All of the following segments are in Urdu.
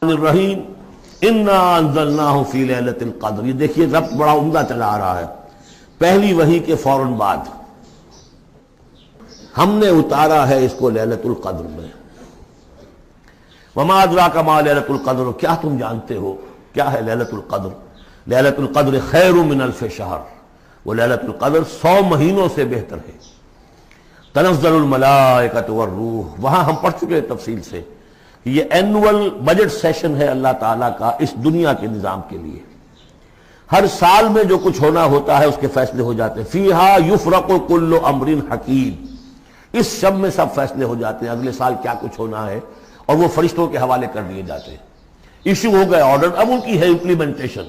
الرحیم انا انزلناہ فی لیلۃ القدر. یہ دیکھیے ربط بڑا عمدہ چلا آ رہا ہے. پہلی وحی کے فوراً بعد ہم نے اتارا ہے اس کو لیلۃ القدر میں. وما ادراک ما لیلۃ القدر, کیا تم جانتے ہو کیا ہے لیلۃ القدر؟ لیلۃ القدر خیر من الف شہر, وہ لیلۃ القدر 100 مہینوں سے بہتر ہے. تنزل الملائکۃ والروح, وہاں ہم پڑھ چکے ہیں تفصیل سے. یہ اینول بجٹ سیشن ہے اللہ تعالیٰ کا اس دنیا کے نظام کے لیے. ہر سال میں جو کچھ ہونا ہوتا ہے اس کے فیصلے ہو جاتے ہیں. فیہا یفرق کل امر حکیم, اس شب میں سب فیصلے ہو جاتے ہیں اگلے سال کیا کچھ ہونا ہے, اور وہ فرشتوں کے حوالے کر دیے جاتے ہیں. ایشو ہو گئے آرڈر, اب ان کی ہے امپلیمنٹیشن.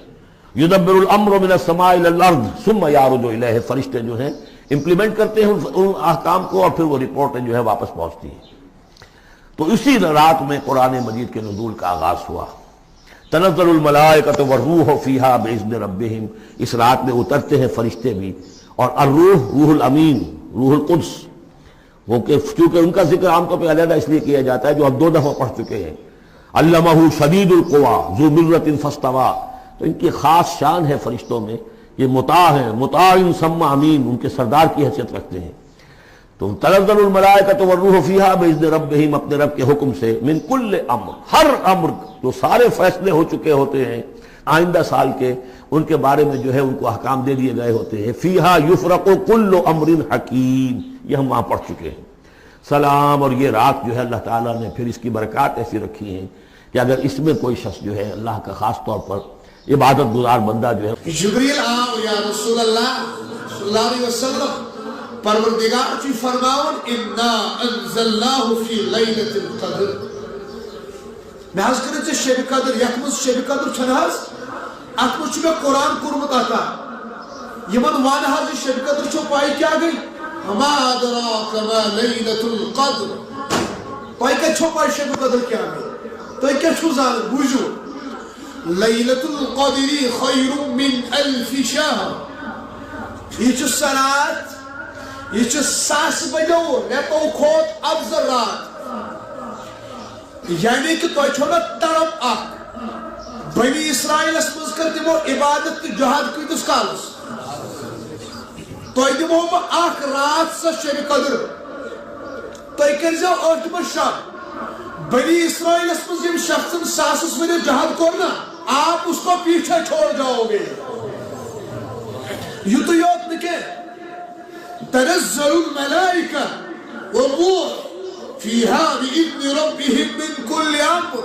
یدبر الامر من السماء الى الارض ثم یعرج الیہ, فرشتے جو ہیں امپلیمنٹ کرتے ہیں ان احکام کو, اور پھر وہ رپورٹیں جو ہے واپس پہنچتی ہیں. تو اسی رات میں قرآن مجید کے نزول کا آغاز ہوا. تنزل الملائکۃ والروح فیہا باذن ربہم, اس رات میں اترتے ہیں فرشتے بھی, اور الروح روح الامین, روح القدس, وہ کہ چونکہ ان کا ذکر عام طور پہ علیحدہ اس لیے کیا جاتا ہے جو ہم 2 دفعہ پڑھ چکے ہیں. علمہ شدید القویٰ ذو مرۃ فاستویٰ, تو ان کی خاص شان ہے فرشتوں میں, یہ مطاع ہیں, مطاع ثم امین, ان کے سردار کی حیثیت رکھتے ہیں. تو تنزل الملائکۃ والروح فیہا باذن ربہم, اپنے رب کے حکم سے, من کل امر, ہر امر, جو سارے فیصلے ہو چکے ہوتے ہیں آئندہ سال کے, ان کے بارے میں جو ہے ان کو احکام دے دیے گئے ہوتے ہیں. فیہا یفرق کل امر حکیم, یہ ہم وہاں پڑھ چکے ہیں. سلام, اور یہ رات جو ہے اللہ تعالیٰ نے پھر اس کی برکات ایسی رکھی ہیں کہ اگر اس میں کوئی شخص جو ہے اللہ کا خاص طور پر عبادت گزار بندہ جو ہے. جبریل آؤ یا رسول اللہ صلی اللہ علیہ وسلم, پروردگار چی فرماون انا انزلناہ فی لیلۃ القدر. میں حض کریں سے شب قدر, یکمز شب قدر چھنہاز اتمز چھو میں قرآن کورمت آتا یمن وان حض شب قدر چھو پائی کیا گئی, وما ادراک ما لیلۃ القدر, پائی کیا چھو پائی شب قدر کیا گئی, تو کیا چھو زان بوجھو, لیلۃ القدر خیر من الف شہر. یہ چھو سرات, یہ چھو 100 بجو ریتو کھوت افضل رات. یعنی کہ تو چھو نا تڑپ اک بنی اسرائیل اسمز کر دمو عبادت کی جہاد کی دس کالس, تو دمو اک رات سے شب قدر, تو کرزو اتم شب بنی اسرائیل اسمز یم شخص 100 ورے جہاد کرنا, آپ اس کو پیچھے چھوڑ جاؤ گے. یہ تو یاد نکے تنزل الملائکہ والروح فیہا بإذن ربہم من کل امر.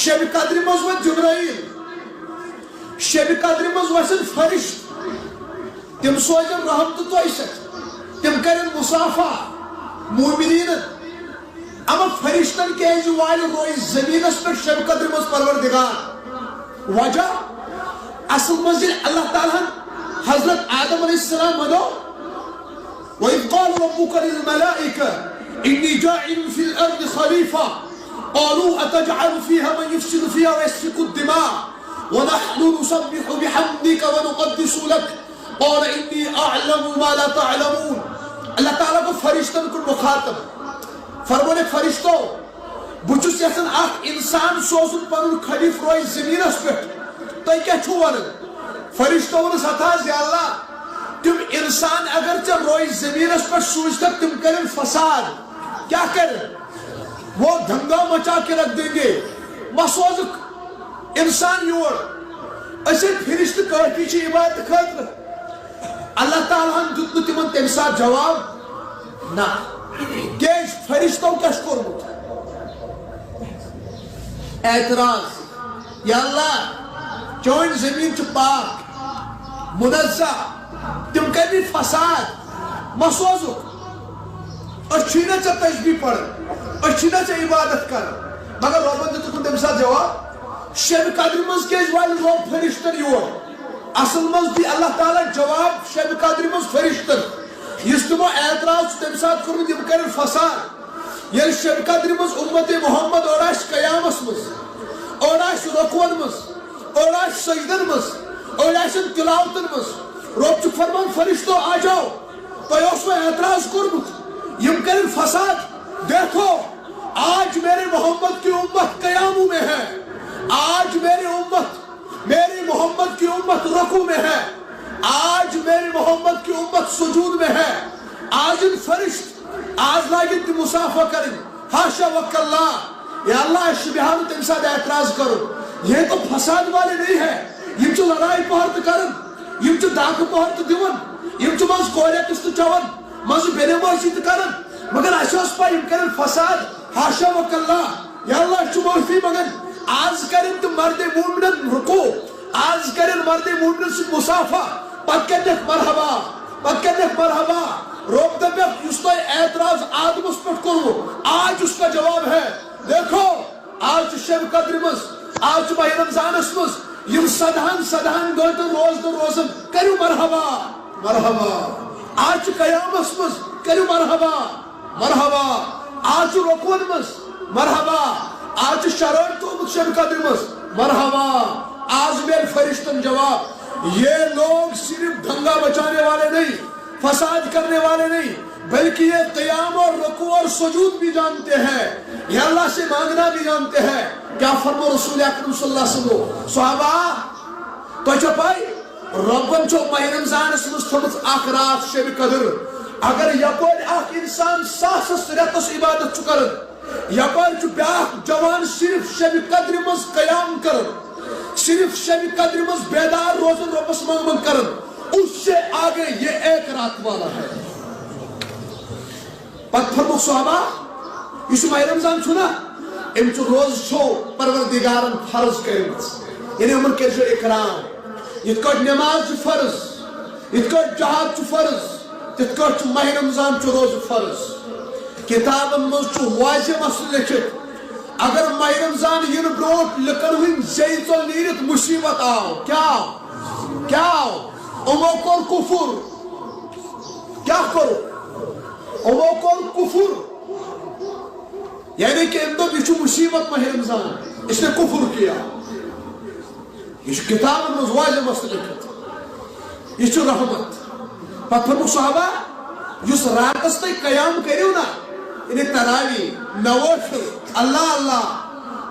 شب قدر مز و جبرائیل, شب قدر مز وسن فرشت, تم سوچن رحمت تو ایسک, تم کرن مصافہ مومنین, اما فرشتن کے ایجو والی روئی زمین اس پر شب قدر مز پروردگار. وجہ اصل منزل اللہ تعالیٰ حضرت آدم علیہ السلام ودو, وَإِذْ قَالَ رَبُّكَ لِلْمَلَائِكَةِ إِنِّي جَاعِلٌ فِي الْأَرْضِ خَلِيفَةً قَالُوا أَتَجْعَلُ فِيهَا مَنْ يُفْسِدُ فِيهَا وَيَسْفِكُ الدِّمَاءَ وَنَحْنُ نُسَبِّحُ بِحَمْدِكَ وَنُقَدِّسُ لَكَ قَالَ إِنِّي أَعْلَمُ مَا لَا تَعْلَمُونَ. اللہ تعالیٰ کو فرشتن کو مخاطب فرمانے, فرشتو بچس یسن اخ انسان سوزن پنن خلیف روی زمین اس پہ, تو کیا چھو ونن؟ فرشتو ونس ہتھاز یا اللہ تم انسان اگرچہ روی زمین اس پر سوچ تک تم کریں فساد, کیا کریں, وہ دھنگا مچا کے رکھ دیں گے. مسوزک انسان یور اسے فرشت کافی چی عبادت خاطر. اللہ تعالیٰ ہم جتن تمن تم ساتھ جواب نا کیش فرشتوں کیا شکر اعتراض, یا اللہ چون زمین چھ پاک منزہ, تم کرنی فساد مسوزک, اور چھینا چا تشبیح پڑھ, اور چھینا چا عبادت کر. مگر ربن دیتو کن تم ساتھ جواب, شب قدر مز کے اجوالی روب فرشتن یور, اصل مز بھی اللہ تعالیٰ جواب شب قدر مز فرشتن. اس تمو اعتراض تم ساتھ کرنی تم کرن فساد. یہ شب قدر مز امت محمد اور آش قیامس مز, اور آش رکون مز, اور آش سجدن مز, اور آش تلاوتن مز. رب چھ فرمان فرشتو آ جاؤ, تو یہ اس میں اعتراض کرمت یم کرن فساد. دیکھو آج میرے محمد کی امت قیاموں میں ہے, رکوع میں ہے، آج میرے محمد کی امت سجود میں ہے، آج ان فرشت آج لاگن تی مسافہ کریں، حاشا وکاللہ، یا اللہ شبیہانو تم ساتھ اعتراض کرو، یہ تو فساد والے نہیں ہے، یہ چو لڑائی پہرت کرن، یہ چو داکھ پہرت دیون، یہ چو مز کوریہ کست چون، مز بینے موشید کرن، مگر اشوس پا یہ کرن فساد، حاشا وکاللہ، یا اللہ چو معافی مگن، آج کرن تو مرد مومنن رکو، آج کرن مرد مومنن سے مسافہ، پت کرنک مرحبا، پت کرنک مرحبا، روک دبیق اس تو اعتراض آدم اس پر کرو، آج اس کا جواب ہے، دیکھو آج شب قدر مز، آج ماہ رمضان اسمز، یم صدہن گوٹن روزن کرو مرحبا مرحبا، آج قیام اسمز کرو مرحبا مرحبا، آج رکون مز مرحبا، آج شرار تو شب قدر مز مرحبا، آج میل فرشتن جواب، یہ لوگ صرف دھنگا بچانے والے نہیں، فساد کرنے والے نہیں، بلکہ یہ قیام اور رکوع اور سجود بھی جانتے ہیں، یہ اللہ سے مانگنا بھی جانتے ہیں۔ کیا فرمو رسول اکرم صلی اللہ علیہ وسلم، صحابہ تو چپائی ربن چو ماہ رمضان اسمس تھمت اخ رات شب قدر، اگر یپور اخ انسان ساسس رتس عبادت کرن، یپور چو بیاکھ جوان صرف شب قدر مز قیام کرن، صرف شب قدر مز بیدار روزن ربس منگمن کرن، اس سے آگے یہ ایک رات والا ہے۔ پت فرمو صحابہ اس ماہ رمضان چھنا ام چو روز چھو پروردگارن فرض کرمت، یعنی امن کے جو اکرام، یہ کٹ نماز چو فرض، یہ کٹ جہاد چو فرض، یہ کٹ ماہ رمضان چو روز فرض، کتاب مز چو واضح مسئلہ لکھت، اگر ماہ رمضان ین بروٹ لکن ہوئی زیت و نیرت مصیبت آو، کیا آو؟ امو کور کفر، کیا کرو؟ امو کور کفر، یعنی کہ اندو یہ مصیبت ماہ رمضان، اس نے کفر کیا، یہ کتاب میں واضح مسئلہ لکھت، یہ رحمت۔ پتہ فرمو صحابہ یس راتس تے قیام کریو نا، یعنی تراوی نوافل اللہ اللہ،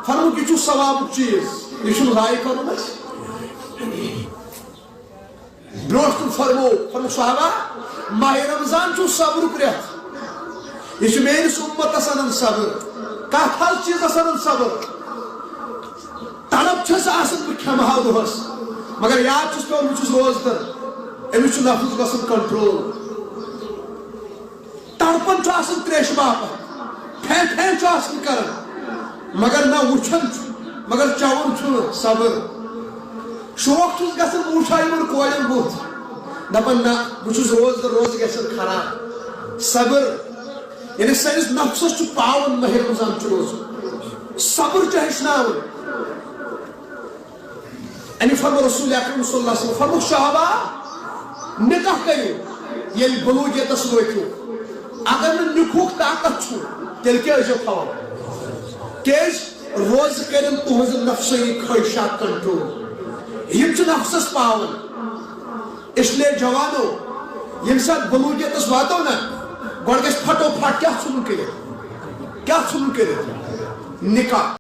فرمو یہ ثواب چیز، یہ رائے کرو بس بروٹ فرمو صحابہ ماہ رمضان چو صبر پریت، یہ میرس امت اسان صبر، کت حل چیز اسان صبر، طلب چھس آسان بہ کھمہا دہس، مگر یاد چھس پیون بہ چھس روزدر، امس نفس گژھن کنٹرول، تڑپن چھ آسان تریش باپت، پھین چھ آسان کرن، مگر نہ وچھن مگر چون چھ صبر، شوق چھس گژھن وچھا یمن کورین بُتھ، دپن نہ بہ چھس روزدر روز گژھن خراب، صبر، یعنی سٲنِس نفسس چھ پاون ماہ رمضان چھ روزن، صبر چھ ہیچھناون۔ یعنی فرمو رسول اکرم صلی اللہ علیہ وسلم، فرمو صحابہ نکاح کریو یل بلوغیتس وٲتِو، اگر نہ نکاحُک طاقت چھُ تیٚلہِ کیٛاہ ٲسِو تھاوان، کیٛازِ روز کٔرِن تُہنٛز نفسٲنی خٲہِشات کنٹرول، یم چھ نفسس پاون، اس لیے جوانو یم سات بلوغیتس واتو نا گوڑ گژھِ پھٹو پھٹ کیا ژھُنُن کٔرِتھ نکاح۔